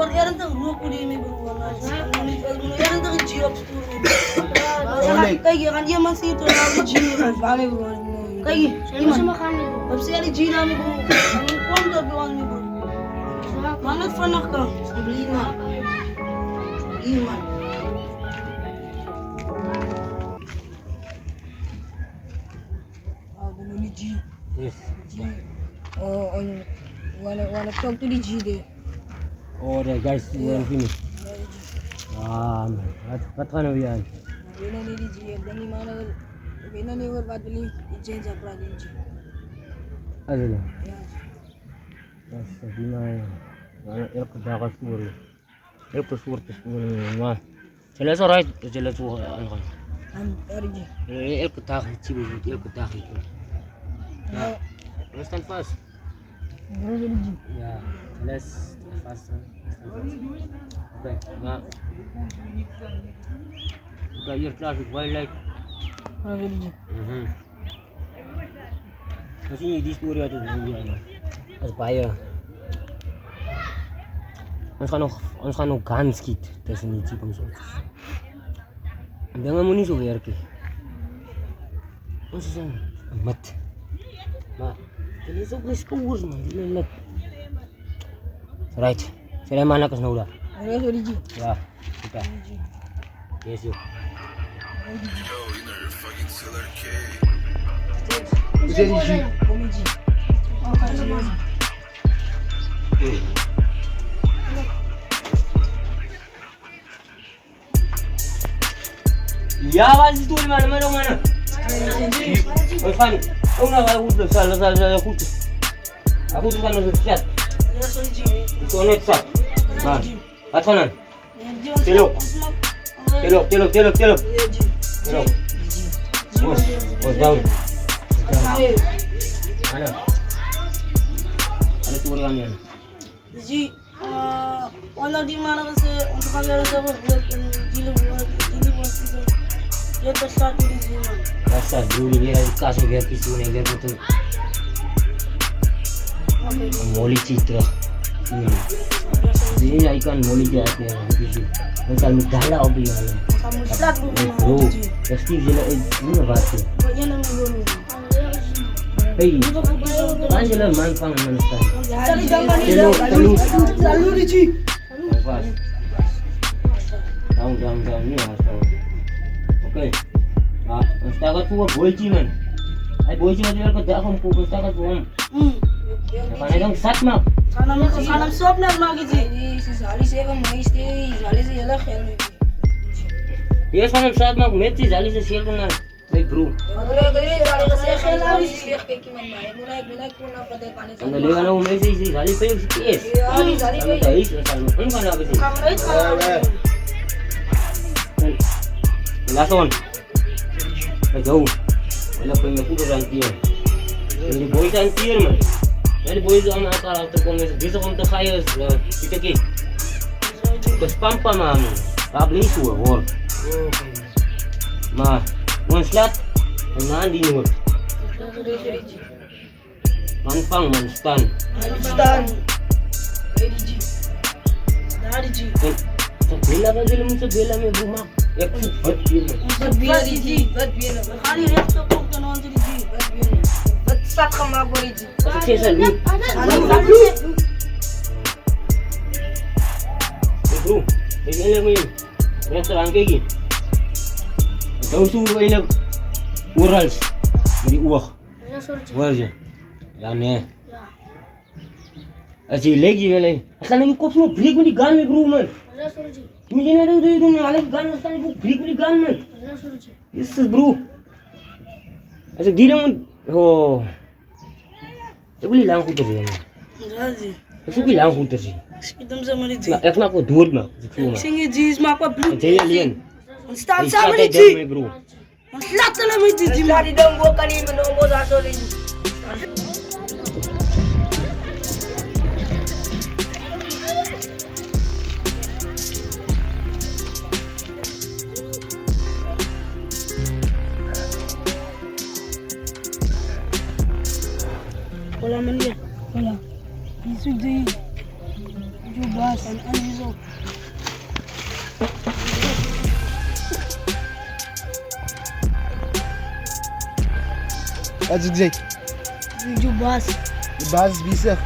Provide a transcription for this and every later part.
Porque era tão louco de mim, bro. Era tão de obscuro. Kaya kan dia masih itu lagi G kan, vale bro. Kaya, Masih makan nih. tapi ada G nami bro. Kau tak bilang nih bro. Mana pernah kau? Sebelina. Iman. Ah, dulu ni G. Yes. G. Oh, wanna talk to the G there. Alright guys, we're finished. What kind of yarn? Bina ni G. Dani mana? Bina ni वर बात बोली change अपना दिन G. Ano lang? Yeah. Yes, sabi na yun. Elko dakas siguro. Elko suerte siguro naman. Sila sa right, sila sa ano ka. Sorry G. Elko takit siguro, elko takit. Yeah. Let's stand fast. Sorry G. Yeah, let's fast. Okay, nga. Okay, your class with wildlife. Sorry G. Kasi hindi siguro ito ano. As baie. Ons gaan nog gaan skiet tussen die types ons. En dan moet nie so werk nie. Ons is 'n mat. Maar dit is ook nie skoors man, dit is net. Right. Sila man nak nou daar. Sorry G. Ja, kita. Yes you. Sorry G. Komi G. Oh, kasih G. Ya, wat is dit man? Mana? Oi, Fanny. Kau nak aku tu salah aku tu. Aku tu kan nak chat. Sorry G. Kau nak chat. Ha. Atanan. Telok. Telok. Oh, down. Mana? Ada turunan ni. G. Wala di mana kasi untuk kamera sa buat dilo buat. Ya to start di G. Rasa dulu ni ada kasus biar pisu ni biar betul. Moli citra. Ini ikan moli jatuh ya pisu. Kalau mudahlah obi mana. Kamu start Bro, pasti jelah ini apa? Yan ang gulo. Hey, kan jelah manfang manusia. Dali daman nila. Salud G. Pas. Down ni hasta. Okay. Setakat tu boleh man. Ay boleh macam apa dah aku pun setakat tu. Kan dong sat mak. Kanam swap na magi G. Si Zali se ka mais te, Zali se yala khel me. Yes, kan sat mak meti jali se share करना. Hey bro. Agre Zali ka se khel na si Sheikh ke ki man mai. Mulai ko na pada pani sa. Anda lewa na umesi si jali pe si kes. Zali pe. Tahu is asal. Ano kan apa sih? Kamera itu. Last one. Jauh. Wala pa yung puro rantier. Hindi boys rantier man. Jadi boys ang nakakaraw to kung gusto kong to kayos. Kita ki. Bas pampa ma'am. Probably sure or. Ma, one slot. Ang nandi nyo. Manpang man stand. Stan. G. Dari G. Sa bela ka dila mo sa bela may bumak. Ek bat yun. Bat G. Kali resto ko kanon G. Bat biyan. Bat sat ka magori G. Kasi sa loop. Bro, tingnan mo yun. Restaurant kayo. Daw suwa ilang Urals. Hindi uwak. Wala siya. Yan eh. Aji legi wala. Asal nang kops mo break mo di gan me bro man. Hindi na daw dito na alam gan asal mo break mo di gan man. Yes bro. Asal di naman oh. Sabuli lang ko tadi. Razi. Sabuli lang ko tadi. Idam sa mali G. Na ek na ko duod ma. Singe G sma pa blue. Jay alien. Stan sa mali G. Bro. Slat na mali G. Dari dong go kani mo sa sorry. Wala man yan. Wala. Isu G. Jubas, ano iso? Azıcık zey. Jubas. Bazı bisa.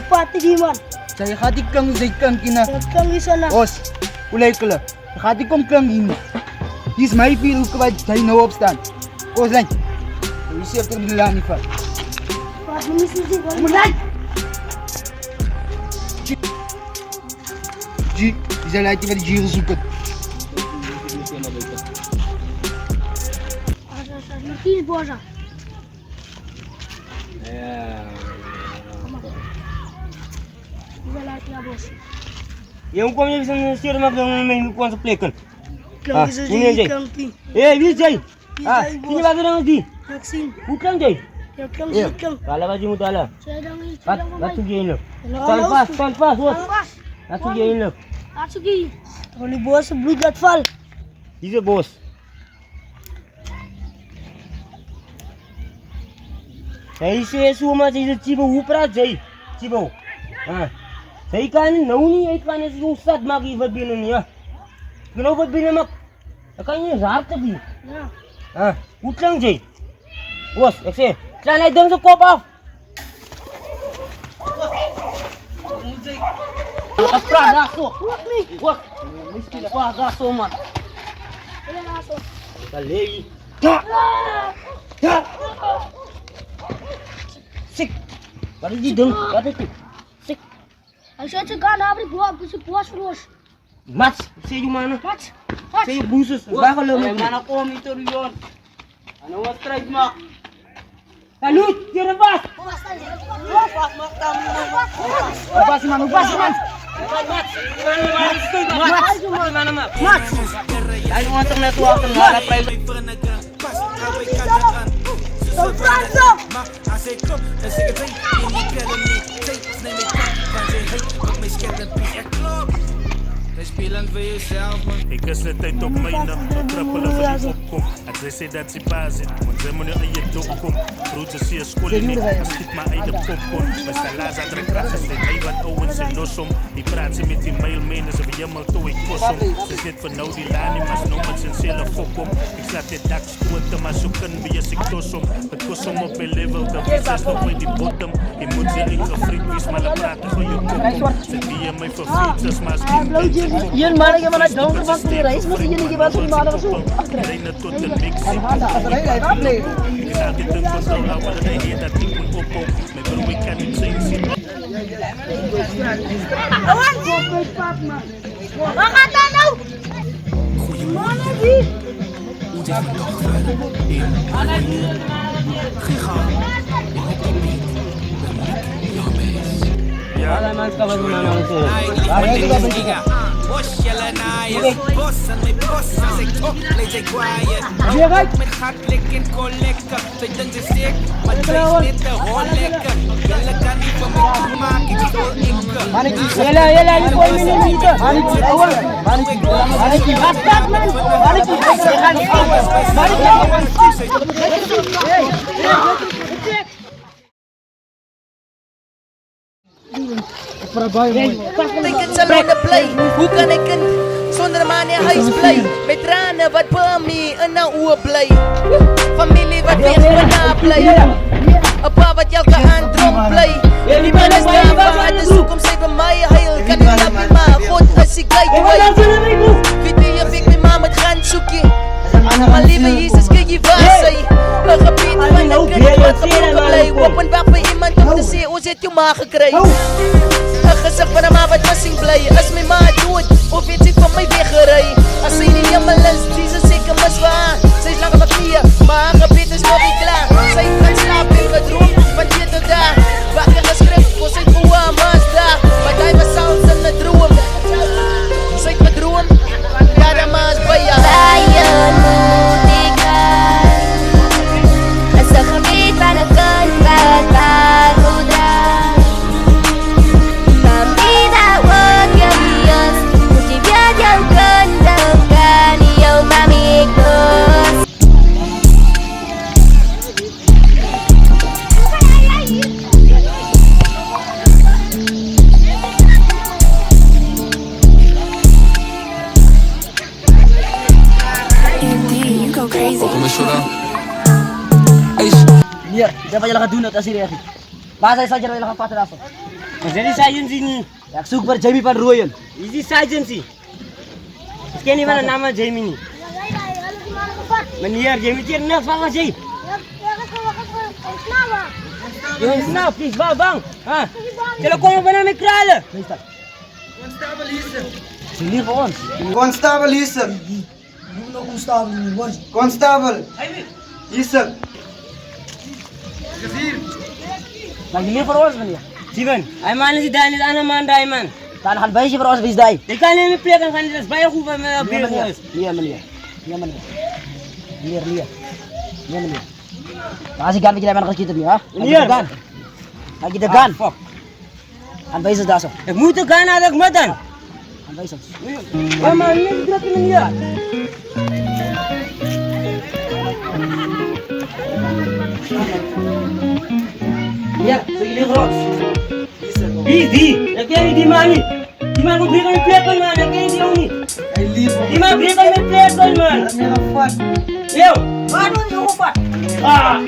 Pati giman. Saya khatik kang zey kang kina. Kang isa na. Os, ulay kala. Khatik kong kang ini. His my feel ko ba tayo no obstan. Os lang. Isi ako nila ni fa. Pati misisi. Mulai. Ji, bize laiti var ji rusukot. Asa, nakis bosa. Bisa na bos. Yung kung yung isang sir mag may kuwan sa plekan. Kang isa kunin di Jay. kang ti. Eh, bis Jay. Ah, Jay, sini boss. ba nang di? Vaksin. Bukan Jay. Ya kang Iya. si kang. Kala ba mo dala? Saya dang ini. Batu Jay lo. Alaus. Tan pas, bos. Alaus. Batu Jay lo. Atsugi. Oli bos blue gat fall. Isa bos. Sai se suma sai cibo upra Jay. Cibo. Ah. Sai kan nauni ai kan si ustad magi verbino niya. Gano verbino mak. Akanya rap tabi. Ya. Ah, utlang Jay. Bos, ekse. Sana idam sa kop off. Apradaso. Wak. Miski pa gaso man. Wala na aso. Kalei. Sik. Bari di dong, bari tu. Sik. Asyik cakap nak beri buat besi puas terus. Mats, seju mana? Mat. Seju busus. Bakal lo Mana ko ito riyon. Ano wa strike mak? Kalut, tira bas. Ubas man, ubas man. Mana mak? Mat. Ay mo atong network ng harap private. Franzo. Spelen voor jezelf, man. Ik is de tijd op mijn nacht, ik trappelen van die opkom. Het zij zei dat ze baas zit, want zij moet nu aan je dop kom. Grootjes zie je scholen niet, dan schiet maar uit de popcorn. Bij Salaza trek kracht, ze zei wat Owens en losom. Die praat ze met die mailmenen, ze wil helemaal toe, ik kosom. Ze zit van nou die lani, maar ze noemt zijn zele fokkom. Ik slaat je dak stoten, maar zo kunnen we je ziek tosom. Het kosom op mijn level, dat is zelfs nog bij die bottom. Je moet je eigen vriend wees, maar dan praten van je kop. Ze die je mij verfiets, maar ze niet. Yan mana ke mana daun ke bakti rice mesti ini ke basu mana basu. Reina tot een mix. Ada ray lay rap lay. Ik ga dit een controle houden, dat hij dat ik moet opkomen. Mijn broer, ik kan niet zijn zien. Awan. Makata nou. Mana di? Wala man ka ba mana ko? Ay ito ba ba? Bos jelle naaien, bos en mijn bos als ik top, lees ik waaien. Weer uit. Met gat likken, kon lekker, zij denkt is ik, maar twee is dit de hol lekker. Jelle kan niet van mij goed maken, ik wil inke. Maniki. Yela, ini kau minum itu. Maniki. Awal. Maniki. Maniki. Bastat man. Maniki. Teken sal onder bly, hoe kan ek sonder man in huis bly? Met trane wat vir my in 'n oë bly. Familie wat weer na bly. 'n Pa wat elke aand dronk bly. Die man is daar waar die soek om sy by my huil. Kan nie help nie, maar God is die guide way. Weet jy of ek my ma moet gaan soekie? Maar liewe Jesus, kyk jy waar sy 'n gebied van 'n kind wat gebroken bly. Openbaar vir iemand om te sê ons het jou ma gekry. 'n gesig van 'n ma wat missing bly. Is my ma dood of het sy van my weggery? As sy nie hemel is, Jesus seker mis vir haar. Sy's lang op haar knieë, maar haar gebed is nog nie klaar. Sy gaan slaap en gedroom, van hier tot daar. Wakker geskryf, voor sy goeie maas daar. Maar hy was sounds in 'n droom. Sy het gedroom, ja, die maas by haar. Bayan mutikan Asa kami panakan Kataruda Kami dawag Yamiyos Puji biadang kendangkan Yaw mamikos Dapat jalan kadunat asli ya. Masa saja jalan patah apa? Jadi sajen sini. Yak suk bar Jamie pan Royal. Easy sajen sih. Sekian mana nama Jamie ni? Menir Jamie tiar nak faham sih. Yung snap, please bang. Ha? Chalo kung ba na may krala? Sini kawan. Constable listen. Constable. Listen. Lagi ni perwas kan ya. Sivan, ay man si Daniel ana man Diamond. Tan hal bayi si perwas bis dai. Dekan ni play kan kandidas bayar ko ba may Liya beer man boys. liya. Liya man liya. Kasih gan kita mana kita ni ha. Liya. Lagi degan. Fuck. Hal bayi sa daso. Mu to gana dag matan. Hal bayi sa. Ama ni grat ni ya. Ya, sige Rox. Easy. Nakaya di mani. Di man ko break ang play kon man. Nakaya di oni. I leave. Di man break ang play kon man. Let me have fun. Yo. Ano ni upat? Ah.